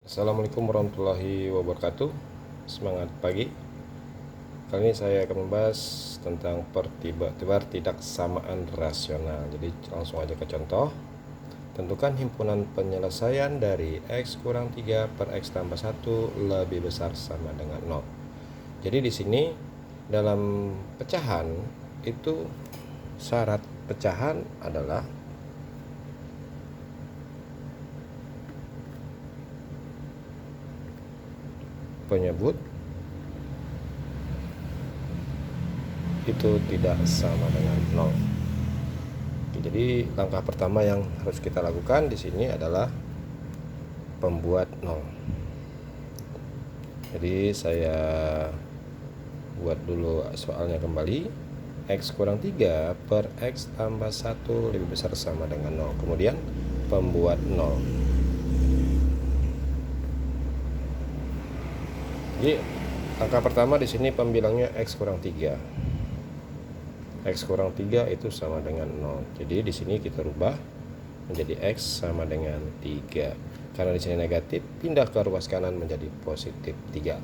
Assalamualaikum warahmatullahi wabarakatuh. Semangat pagi. Kali ini saya akan membahas tentang pertidaksamaan rasional. Jadi langsung aja ke contoh. Tentukan himpunan penyelesaian dari X kurang 3 per X tambah 1 lebih besar sama dengan 0. Jadi di sini dalam pecahan itu syarat pecahan adalah penyebut itu tidak sama dengan 0. Jadi langkah pertama yang harus kita lakukan di sini adalah pembuat 0. Jadi saya buat dulu soalnya kembali. X kurang 3 per X tambah 1 lebih besar sama dengan 0. Kemudian pembuat 0. Jadi angka pertama di sini pembilangnya X kurang 3. X kurang 3 itu sama dengan 0. Jadi di sini kita rubah menjadi X sama dengan 3. Karena di sini negatif, pindah ke ruas kanan menjadi positif 3.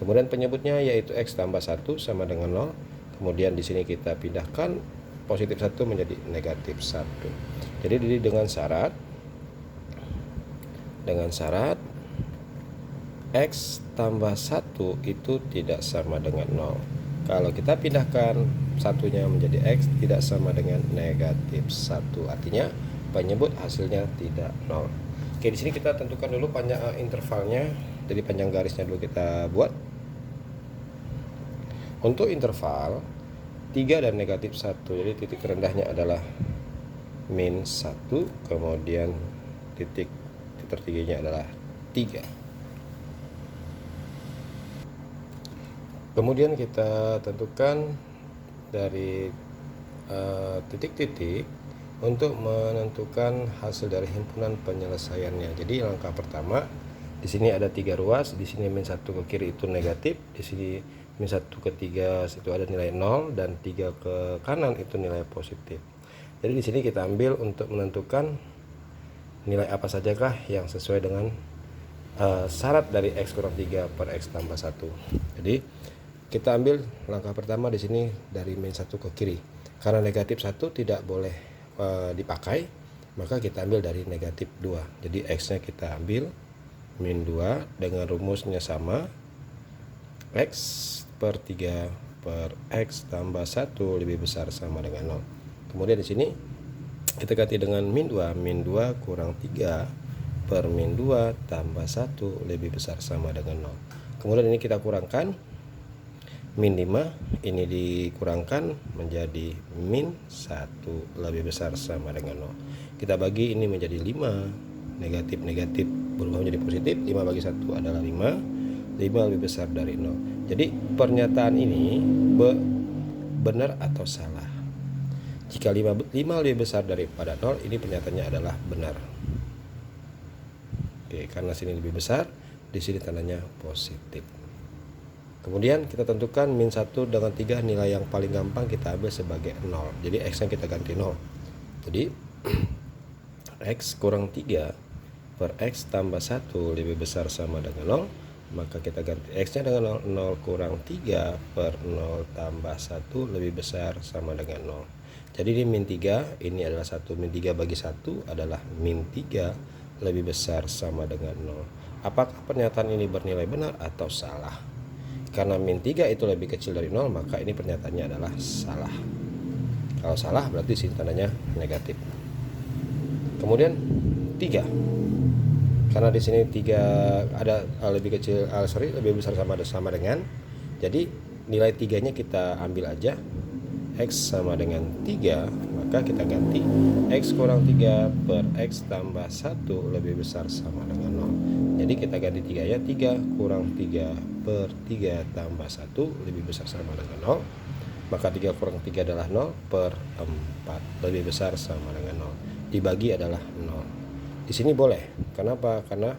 Kemudian penyebutnya yaitu X tambah 1 sama dengan 0. Kemudian di sini kita pindahkan positif 1 menjadi negatif 1. Jadi dengan syarat X tambah 1 itu tidak sama dengan 0. Kalau kita pindahkan satunya menjadi X tidak sama dengan negatif 1. Artinya penyebut hasilnya tidak 0. Oke, di sini kita tentukan dulu panjang intervalnya. Jadi panjang garisnya dulu kita buat. Untuk interval 3 dan negatif 1. Jadi titik terendahnya adalah min 1. Kemudian titik tertingginya adalah 3. Kemudian kita tentukan dari titik-titik untuk menentukan hasil dari himpunan penyelesaiannya. Jadi langkah pertama di sini ada 3 ruas, di sini min 1 ke kiri itu negatif, di sini min 1 ke 3 situ ada nilai 0 dan 3 ke kanan itu nilai positif. Jadi di sini kita ambil untuk menentukan nilai apa sajakah yang sesuai dengan syarat dari X kurang 3 per X tambah 1. Jadi kita ambil langkah pertama di sini dari min 1 ke kiri. Karena negatif 1 tidak boleh dipakai, maka kita ambil dari negatif 2. Jadi X-nya kita ambil min 2 dengan rumusnya sama. X per 3 per X tambah 1 lebih besar sama dengan 0. Kemudian di sini kita ganti dengan min 2. Min 2 kurang 3 per min 2 tambah 1 lebih besar sama dengan 0. Kemudian ini kita kurangkan. Min 5 ini dikurangkan menjadi min 1 lebih besar sama dengan 0. Kita bagi ini menjadi 5. Negatif berubah menjadi positif. 5 bagi 1 adalah 5. 5 lebih besar dari 0. Jadi pernyataan ini benar atau salah. Jika 5 lebih besar daripada 0, ini pernyataannya adalah benar. Oke, karena sini lebih besar, di sini tandanya positif. Kemudian kita tentukan min 1 dengan 3, nilai yang paling gampang kita ambil sebagai 0. Jadi X yang kita ganti 0. Jadi X kurang 3 per X tambah 1 lebih besar sama dengan 0. Maka kita ganti X-nya dengan 0. 0 kurang 3 per 0 tambah 1 lebih besar sama dengan 0. Jadi ini min 3, ini adalah 1. Min 3 bagi 1 adalah min 3 lebih besar sama dengan 0. Apakah pernyataan ini bernilai benar atau salah? Karena min 3 itu lebih kecil dari 0, maka ini pernyataannya adalah salah. Kalau salah berarti sini tandanya negatif. Kemudian 3. Karena di sini 3 ada lebih kecil, lebih besar sama dengan. Jadi nilai 3-nya kita ambil aja. X sama dengan 3, maka kita ganti X kurang 3 per X tambah 1 lebih besar sama dengan 0. Jadi kita ganti 3 ya, 3 kurang 3 per 3 tambah 1 lebih besar sama dengan 0. Maka 3 kurang 3 adalah 0 per 4 lebih besar sama dengan 0. Dibagi adalah 0. Di sini boleh. Kenapa? Karena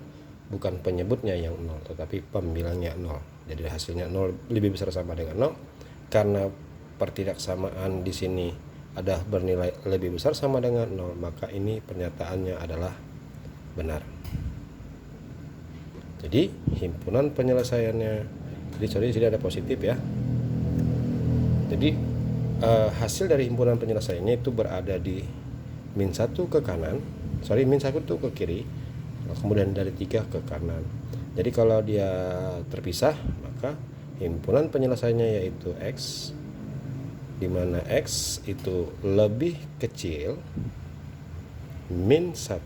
bukan penyebutnya yang 0, tetapi pembilangnya 0. Jadi hasilnya 0 lebih besar sama dengan 0. Karena pertidaksamaan di sini ada bernilai lebih besar sama dengan 0, maka ini pernyataannya adalah benar. Jadi himpunan penyelesaiannya, jadi sorry, di sini ada positif ya. Jadi hasil dari himpunan penyelesaiannya itu berada di min 1 ke kanan, min 1 ke kiri, kemudian dari 3 ke kanan. Jadi kalau dia terpisah, maka himpunan penyelesaiannya yaitu X, di mana X itu lebih kecil min 1.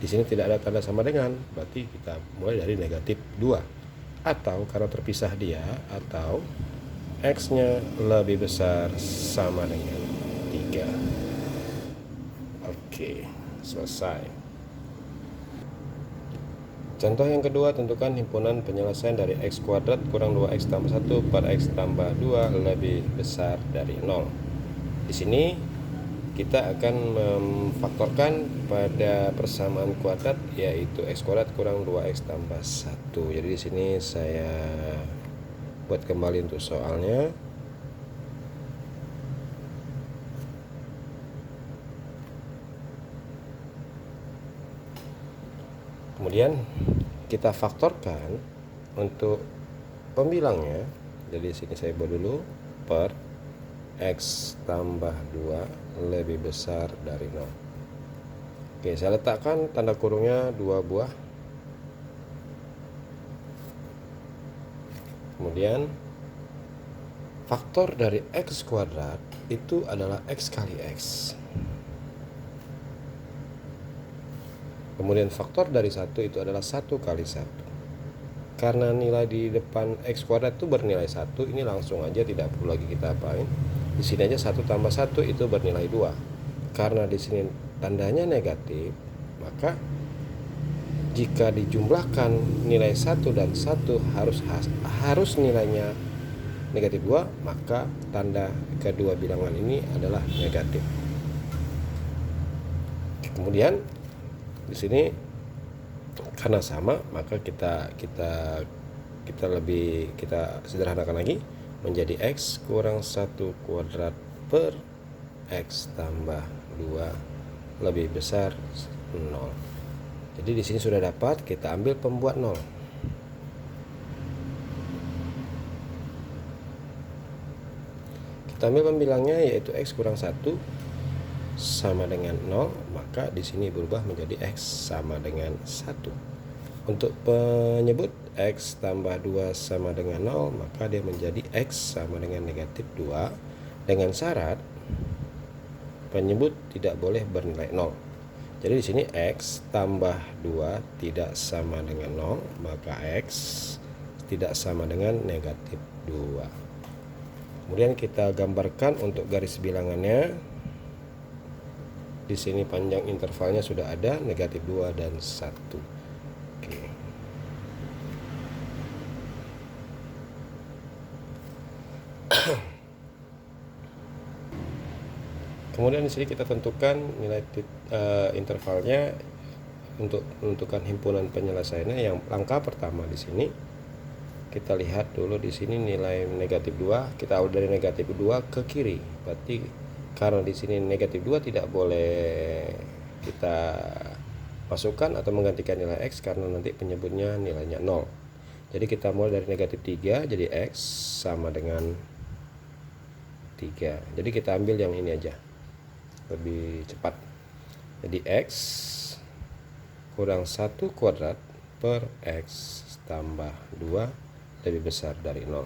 Di sini tidak ada tanda sama dengan, berarti kita mulai dari negatif 2. Atau karena terpisah dia, atau X-nya lebih besar sama dengan 3. Oke, selesai. Contoh yang kedua, tentukan himpunan penyelesaian dari X kuadrat kurang 2X tambah 1 per X tambah 2 lebih besar dari 0. Di sini kita akan memfaktorkan pada persamaan kuadrat, yaitu X kuadrat kurang 2X tambah 1. Jadi di sini saya buat kembali untuk soalnya. Kemudian kita faktorkan untuk pembilangnya. Jadi di sini saya buat dulu per X tambah 2 lebih besar dari 0. Oke, saya letakkan tanda kurungnya 2 buah. Kemudian faktor dari X kuadrat itu adalah X kali X. Kemudian faktor dari 1 itu adalah 1 kali 1. Karena nilai di depan X kuadrat itu bernilai 1, ini langsung aja tidak perlu lagi kita apain. Di sini aja 1 tambah 1 itu bernilai 2. Karena di sini tandanya negatif, maka jika dijumlahkan nilai 1 dan 1 harus nilainya negatif 2, maka tanda kedua bilangan ini adalah negatif. Kemudian di sini karena sama, maka kita sederhanakan lagi menjadi X kurang 1 kuadrat per X tambah 2 lebih besar 0. Jadi di sini sudah dapat, kita ambil pembuat 0. Kita ambil pembilangnya yaitu X kurang 1 sama dengan 0, maka di sini berubah menjadi X sama dengan 1. Untuk penyebut X tambah 2 sama dengan 0, maka dia menjadi X sama dengan negatif 2 dengan syarat penyebut tidak boleh bernilai 0. Jadi di sini X tambah 2 tidak sama dengan 0, maka X tidak sama dengan negatif 2. Kemudian kita gambarkan untuk garis bilangannya. Di sini panjang intervalnya sudah ada, negatif 2 dan 1. Oke. Kemudian di sini kita tentukan nilai intervalnya untuk menentukan himpunan penyelesaiannya. Yang langkah pertama di sini kita lihat dulu, di sini nilai negatif 2, kita awal dari negatif 2 ke kiri. Berarti karena di sini negatif 2 tidak boleh kita masukkan atau menggantikan nilai X karena nanti penyebutnya nilainya 0. Jadi kita mulai dari negatif 3, jadi X sama dengan 3. Jadi kita ambil yang ini aja, lebih cepat. Jadi X kurang 1 kuadrat per X tambah 2 lebih besar dari 0.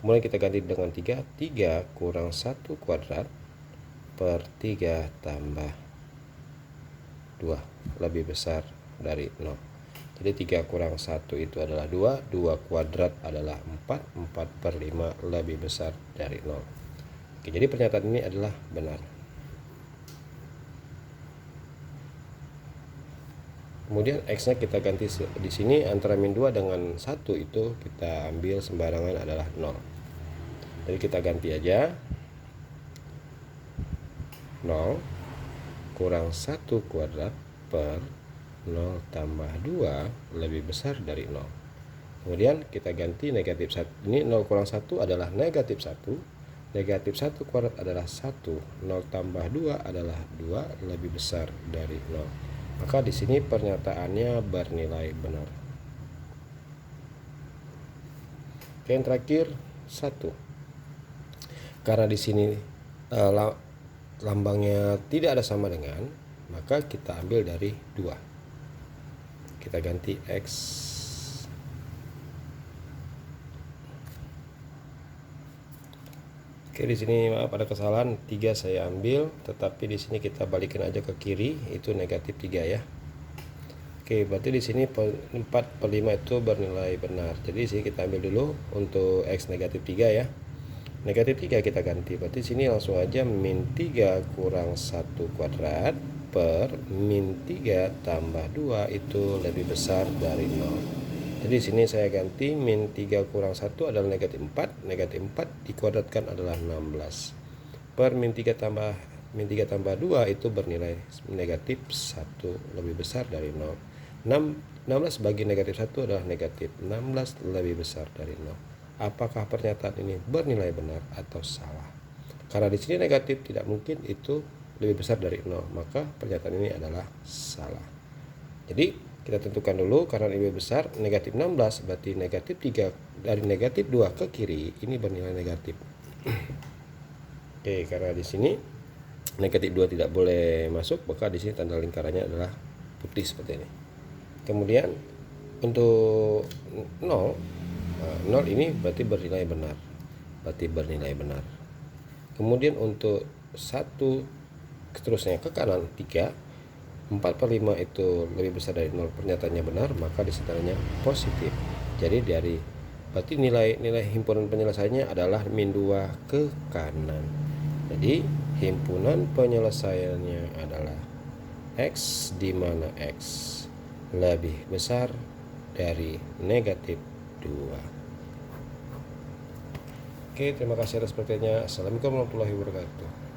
Kemudian kita ganti dengan 3, 3 kurang 1 kuadrat per 3 tambah 2 lebih besar dari 0. Jadi 3 kurang 1 itu adalah 2, 2 kuadrat adalah 4, 4 per 5 lebih besar dari 0. Oke, jadi pernyataan ini adalah benar. Kemudian X-nya kita ganti di sini antara min 2 dengan 1 itu kita ambil sembarangan adalah 0. Jadi kita ganti aja 0 kurang 1 kuadrat per 0 tambah 2 lebih besar dari 0. Kemudian kita ganti negatif 1. Ini 0 kurang 1 adalah negatif 1. Negatif 1 kuadrat adalah 1. 0 tambah 2 adalah 2 lebih besar dari 0. Maka di sini pernyataannya bernilai benar. Oke, yang terakhir 1. Karena di sini lambangnya tidak ada sama dengan, maka kita ambil dari 2. Kita ganti X. Oke, di sini maaf ada kesalahan, 3 saya ambil, tetapi di sini kita balikin aja ke kiri, itu negatif 3 ya. Oke, berarti di sini 4/5 itu bernilai benar. Jadi di sini kita ambil dulu untuk X negatif 3 ya. Negatif 3 kita ganti, berarti sini langsung aja min 3 kurang 1 kuadrat per min 3 tambah 2 itu lebih besar dari 0. Jadi di sini saya ganti min 3 kurang 1 adalah negatif 4. Negatif 4 dikuadratkan adalah 16. Per min 3 tambah 2 itu bernilai negatif 1 lebih besar dari 0. 16 bagi negatif 1 adalah negatif. 16 lebih besar dari 0. Apakah pernyataan ini bernilai benar atau salah? Karena di sini negatif, tidak mungkin itu lebih besar dari 0. Maka pernyataan ini adalah salah. Jadi kita tentukan dulu, karena ini lebih besar, negatif 16 berarti negatif 3 dari negatif 2 ke kiri ini bernilai negatif. Oke, karena di sini negatif 2 tidak boleh masuk, maka di sini tanda lingkarannya adalah putih seperti ini. Kemudian untuk 0 ini berarti bernilai benar. Kemudian untuk 1 seterusnya ke kanan 3, 4/5 itu lebih besar dari 0, pernyataannya benar, maka disitu positif. Jadi berarti nilai himpunan penyelesaiannya adalah min 2 ke kanan. Jadi himpunan penyelesaiannya adalah X, di mana X lebih besar dari negatif 2. Oke, terima kasih atas perhatiannya. Assalamualaikum warahmatullahi wabarakatuh.